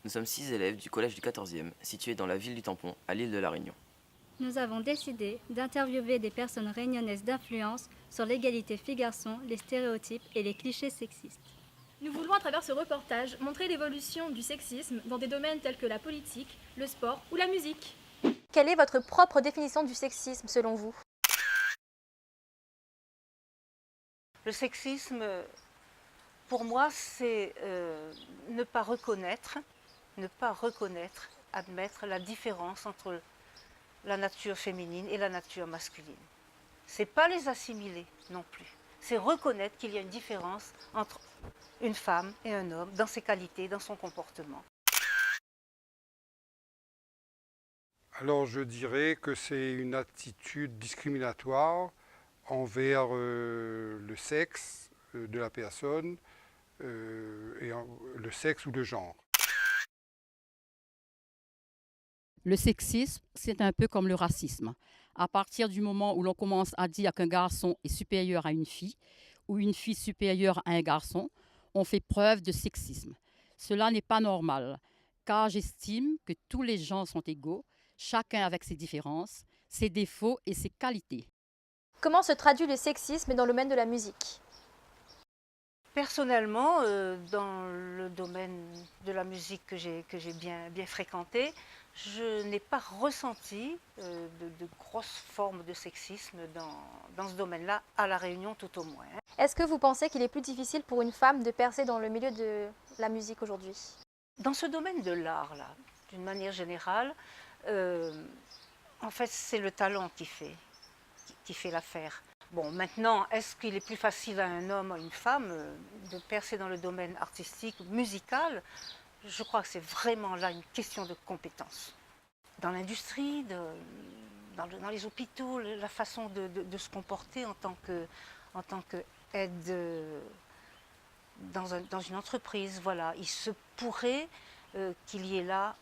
Nous sommes 6 élèves du collège du 14e, situé dans la ville du Tampon, à l'île de la Réunion. Nous avons décidé d'interviewer des personnes réunionnaises d'influence sur l'égalité filles-garçons, les stéréotypes et les clichés sexistes. Nous voulons à travers ce reportage montrer l'évolution du sexisme dans des domaines tels que la politique, le sport ou la musique. Quelle est votre propre définition du sexisme selon vous? Le sexisme, pour moi, c'est ne pas reconnaître, admettre la différence entre la nature féminine et la nature masculine. C'est pas les assimiler non plus. C'est reconnaître qu'il y a une différence entre une femme et un homme dans ses qualités, dans son comportement. Alors je dirais que c'est une attitude discriminatoire envers le sexe de la personne, le sexe ou le genre. Le sexisme, c'est un peu comme le racisme. À partir du moment où l'on commence à dire qu'un garçon est supérieur à une fille ou une fille supérieure à un garçon, on fait preuve de sexisme. Cela n'est pas normal, car j'estime que tous les gens sont égaux, chacun avec ses différences, ses défauts et ses qualités. Comment se traduit le sexisme dans le domaine de la musique? Personnellement, dans le domaine de la musique que j'ai bien fréquenté, je n'ai pas ressenti de grosses formes de sexisme dans ce domaine-là, à La Réunion tout au moins. Est-ce que vous pensez qu'il est plus difficile pour une femme de percer dans le milieu de la musique aujourd'hui? Dans ce domaine de l'art, là, d'une manière générale, en fait, c'est le talent qui fait l'affaire. Bon, maintenant, est-ce qu'il est plus facile à un homme ou à une femme de percer dans le domaine artistique, musical? Je crois que c'est vraiment là une question de compétence. Dans l'industrie, dans les hôpitaux, la façon de se comporter en tant qu'aide dans une entreprise, voilà. Il se pourrait qu'il y ait là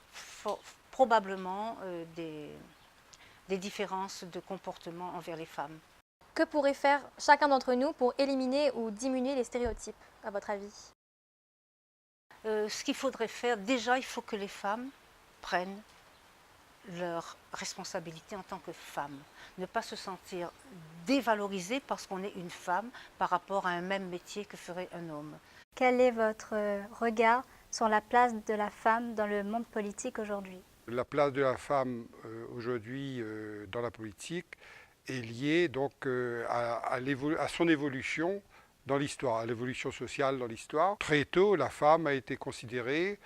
probablement des différences de comportement envers les femmes. Que pourrait faire chacun d'entre nous pour éliminer ou diminuer les stéréotypes, à votre avis? Ce qu'il faudrait faire, déjà, il faut que les femmes prennent leurs responsabilités en tant que femmes. Ne pas se sentir dévalorisées parce qu'on est une femme par rapport à un même métier que ferait un homme. Quel est votre regard sur la place de la femme dans le monde politique aujourd'hui? La place de la femme aujourd'hui dans la politique est liée donc à son évolution dans l'histoire, à l'évolution sociale dans l'histoire. Très tôt, la femme a été considérée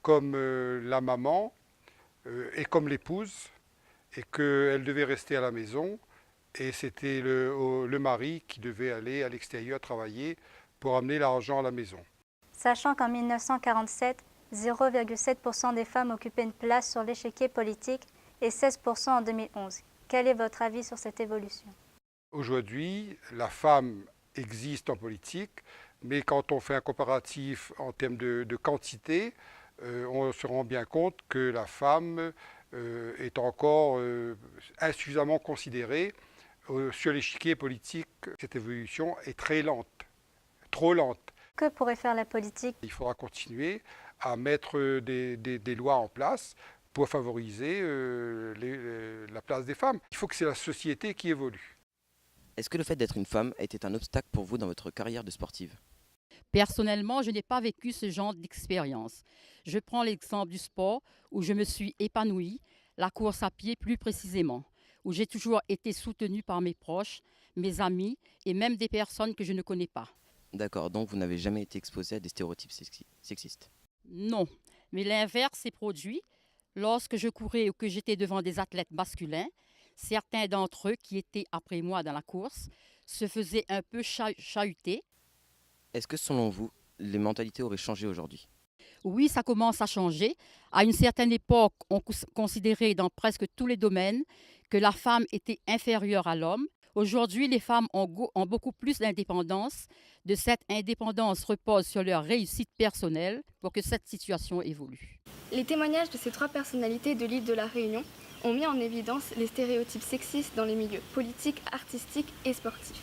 comme la maman et comme l'épouse, et qu'elle devait rester à la maison, et c'était le mari qui devait aller à l'extérieur travailler pour amener l'argent à la maison. Sachant qu'en 1947, 0,7% des femmes occupaient une place sur l'échiquier politique et 16% en 2011. Quel est votre avis sur cette évolution? Aujourd'hui, la femme existe en politique, mais quand on fait un comparatif en termes de quantité, on se rend bien compte que la femme est encore insuffisamment considérée sur l'échiquier politique. Cette évolution est très lente, trop lente. Que pourrait faire la politique? Il faudra continuer à mettre des lois en place pour favoriser la place des femmes. Il faut que c'est la société qui évolue. Est-ce que le fait d'être une femme a été un obstacle pour vous dans votre carrière de sportive? Personnellement, je n'ai pas vécu ce genre d'expérience. Je prends l'exemple du sport où je me suis épanouie, la course à pied plus précisément, où j'ai toujours été soutenue par mes proches, mes amis et même des personnes que je ne connais pas. D'accord, donc vous n'avez jamais été exposé à des stéréotypes sexistes? Non, mais l'inverse s'est produit. Lorsque je courais ou que j'étais devant des athlètes masculins, certains d'entre eux qui étaient après moi dans la course se faisaient un peu chahuter. Est-ce que selon vous, les mentalités auraient changé aujourd'hui? Oui, ça commence à changer. À une certaine époque, on considérait dans presque tous les domaines que la femme était inférieure à l'homme. Aujourd'hui, les femmes ont beaucoup plus d'indépendance. De cette indépendance repose sur leur réussite personnelle pour que cette situation évolue. Les témoignages de ces trois personnalités de l'île de la Réunion ont mis en évidence les stéréotypes sexistes dans les milieux politiques, artistiques et sportifs.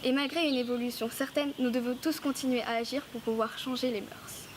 Et malgré une évolution certaine, nous devons tous continuer à agir pour pouvoir changer les mœurs.